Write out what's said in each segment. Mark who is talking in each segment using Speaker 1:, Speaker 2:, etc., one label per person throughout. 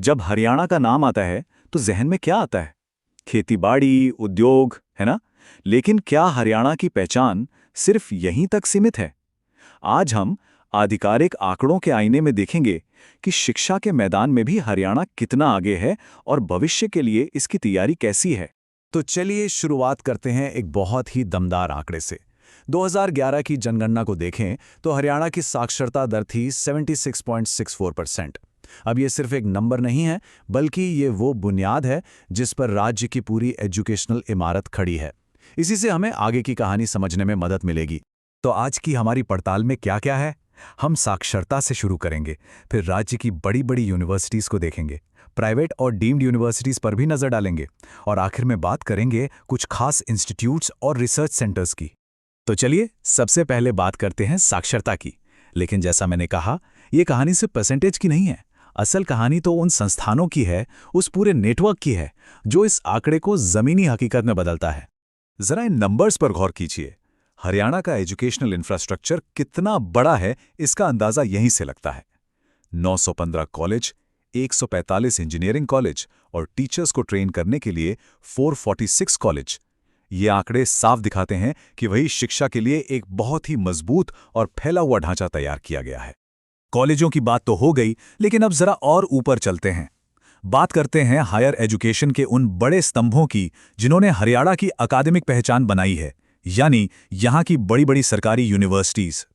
Speaker 1: जब हरियाणा का नाम आता है तो जहन में क्या आता है? खेतीबाड़ी, उद्योग, है ना? लेकिन क्या हरियाणा की पहचान सिर्फ यहीं तक सीमित है? आज हम आधिकारिक आंकड़ों के आईने में देखेंगे कि शिक्षा के मैदान में भी हरियाणा कितना आगे है और भविष्य के लिए इसकी तैयारी कैसी है।
Speaker 2: तो चलिए शुरुआत करते हैं एक बहुत ही दमदार आंकड़े से। 2011 की जनगणना को देखें तो हरियाणा की साक्षरता दर थी 76.64%। अब ये सिर्फ एक नंबर नहीं है, बल्कि ये वो बुनियाद है जिस पर राज्य की पूरी एजुकेशनल इमारत खड़ी है। इसी से हमें आगे की कहानी समझने में मदद मिलेगी। तो आज की हमारी पड़ताल में क्या क्या है? हम साक्षरता से शुरू करेंगे, फिर राज्य की बड़ी बड़ी यूनिवर्सिटीज़ को देखेंगे, प्राइवेट और डीम्ड यूनिवर्सिटीज़ पर भी नज़र डालेंगे, और आखिर में बात करेंगे कुछ खास इंस्टीट्यूट्स और रिसर्च सेंटर्स की। तो चलिए सबसे पहले बात करते हैं साक्षरता की। लेकिन जैसा मैंने कहा, ये कहानी सिर्फ परसेंटेज की नहीं है। असल कहानी तो उन संस्थानों की है, उस पूरे नेटवर्क की है, जो इस आंकड़े को ज़मीनी हकीकत में बदलता है।
Speaker 1: जरा इन नंबर्स पर गौर कीजिए। हरियाणा का एजुकेशनल इंफ्रास्ट्रक्चर कितना बड़ा है, इसका अंदाजा यहीं से लगता है। 915 कॉलेज, 145 इंजीनियरिंग कॉलेज और टीचर्स को ट्रेन करने के लिए 446 कॉलेज। ये आंकड़े साफ दिखाते हैं कि वही शिक्षा के लिए एक बहुत ही मजबूत और फैला हुआ ढांचा तैयार किया गया है। कॉलेजों की बात तो हो गई, लेकिन अब जरा और ऊपर चलते हैं। बात करते हैं हायर एजुकेशन के उन बड़े स्तंभों की जिन्होंने हरियाणा की अकादमिक पहचान बनाई है, यानी यहाँ की बड़ी बड़ी सरकारी यूनिवर्सिटीज।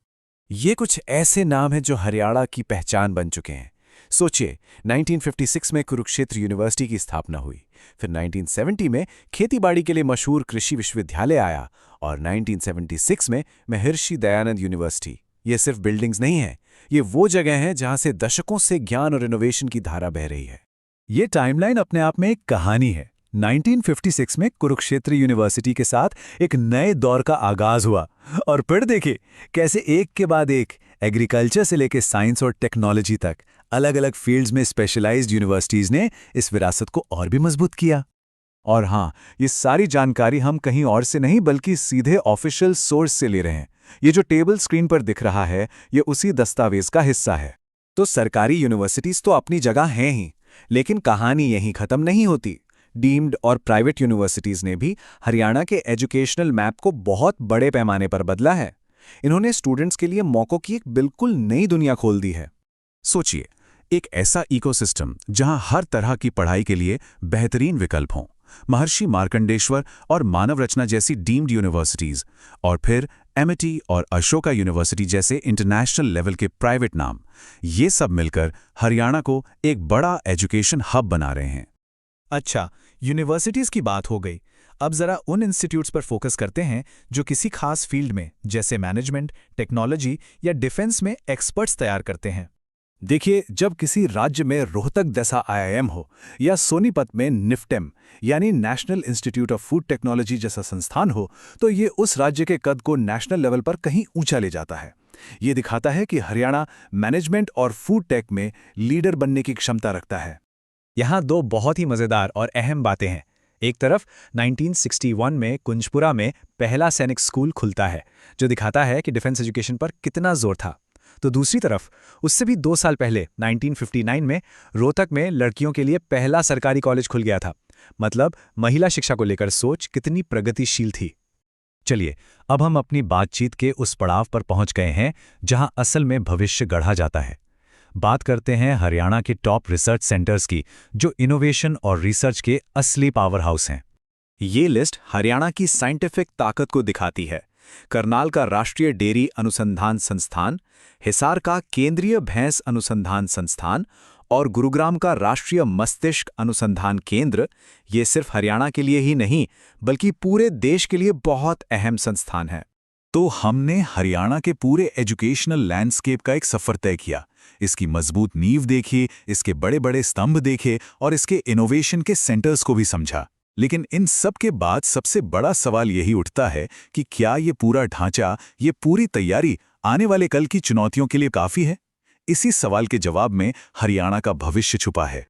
Speaker 2: ये कुछ ऐसे नाम हैं जो हरियाणा की पहचान बन चुके हैं। सोचिए, 1956 में कुरुक्षेत्र यूनिवर्सिटी की स्थापना हुई, फिर 1970 में खेतीबाड़ी के लिए मशहूर कृषि विश्वविद्यालय आया, और 1976 में महर्षि दयानंद यूनिवर्सिटी। ये सिर्फ बिल्डिंग्स नहीं है, ये वो जगह है जहां से दशकों से ज्ञान और इनोवेशन की धारा बह रही है।
Speaker 1: ये टाइमलाइन अपने आप में एक कहानी है। 1956 में कुरुक्षेत्र यूनिवर्सिटी के साथ एक नए दौर का आगाज हुआ, और फिर देखिए कैसे एक के बाद एक एग्रीकल्चर से लेकर साइंस और टेक्नोलॉजी तक अलग अलग फील्ड्स में स्पेशलाइज्ड यूनिवर्सिटीज ने इस विरासत को और भी मजबूत किया। और हाँ, ये सारी जानकारी हम कहीं और से नहीं बल्कि सीधे ऑफिशियल सोर्स से ले रहे हैं। ये जो टेबल स्क्रीन पर दिख रहा है, ये उसी दस्तावेज का हिस्सा है। तो सरकारी यूनिवर्सिटीज तो अपनी जगह हैं ही, लेकिन कहानी यहीं खत्म नहीं होती। डीम्ड और प्राइवेट यूनिवर्सिटीज ने भी हरियाणा के एजुकेशनल मैप को बहुत बड़े पैमाने पर बदला है। इन्होंने स्टूडेंट्स के लिए मौकों की एक बिल्कुल नई दुनिया खोल दी है।
Speaker 2: सोचिए, एक ऐसा इकोसिस्टम जहां हर तरह की पढ़ाई के लिए बेहतरीन विकल्प हों। महर्षि मार्कंडेश्वर और मानव रचना जैसी डीम्ड यूनिवर्सिटीज, और फिर एमिटी और अशोका यूनिवर्सिटी जैसे इंटरनेशनल लेवल के प्राइवेट नाम, ये सब मिलकर हरियाणा को एक बड़ा एजुकेशन हब बना रहे हैं।
Speaker 3: अच्छा, यूनिवर्सिटीज़ की बात हो गई। अब जरा उन इंस्टीट्यूट्स पर फोकस करते हैं जो किसी खास फील्ड में, जैसे मैनेजमेंट, टेक्नोलॉजी या डिफेंस में एक्सपर्ट्स तैयार करते हैं।
Speaker 1: देखिए, जब किसी राज्य में रोहतक जैसा आईआईएम हो या सोनीपत में निफ्टेम यानी national institute of food technology जैसा संस्थान हो, तो ये उस राज्य के कद को नेशनल लेवल पर कहीं ऊंचा ले जाता है। ये दिखाता है कि हरियाणा मैनेजमेंट और फूड टेक में लीडर बनने की क्षमता रखता है।
Speaker 3: यहाँ दो बहुत ही मज़ेदार और अहम बातें हैं। एक तरफ 1961 में कुंजपुरा में पहला सैनिक स्कूल खुलता है, जो दिखाता है कि डिफेंस एजुकेशन पर कितना जोर था। तो दूसरी तरफ उससे भी 2 साल पहले 1959 में रोहतक में लड़कियों के लिए पहला सरकारी कॉलेज खुल गया था। मतलब महिला शिक्षा को लेकर सोच कितनी प्रगतिशील थी।
Speaker 2: चलिए, अब हम अपनी बातचीत के उस पड़ाव पर पहुंच गए हैं जहां असल में भविष्य गढ़ा जाता है। बात करते हैं हरियाणा के टॉप रिसर्च सेंटर्स की, जो इनोवेशन और रिसर्च के असली पावर हाउस हैं।
Speaker 1: ये लिस्ट हरियाणा की साइंटिफिक ताकत को दिखाती है। करनाल का राष्ट्रीय डेयरी अनुसंधान संस्थान, हिसार का केंद्रीय भैंस अनुसंधान संस्थान और गुरुग्राम का राष्ट्रीय मस्तिष्क अनुसंधान केंद्र, ये सिर्फ हरियाणा के लिए ही नहीं बल्कि पूरे देश के लिए बहुत अहम संस्थान है। तो हमने हरियाणा के पूरे एजुकेशनल लैंडस्केप का एक सफर तय किया। इसकी मजबूत नींव देखी, इसके बड़े बड़े स्तंभ देखे और इसके इनोवेशन के सेंटर्स को भी समझा। लेकिन इन सब के बाद सबसे बड़ा सवाल यही उठता है कि क्या ये पूरा ढांचा, ये पूरी तैयारी आने वाले कल की चुनौतियों के लिए काफी है? इसी सवाल के जवाब में हरियाणा का भविष्य छुपा है।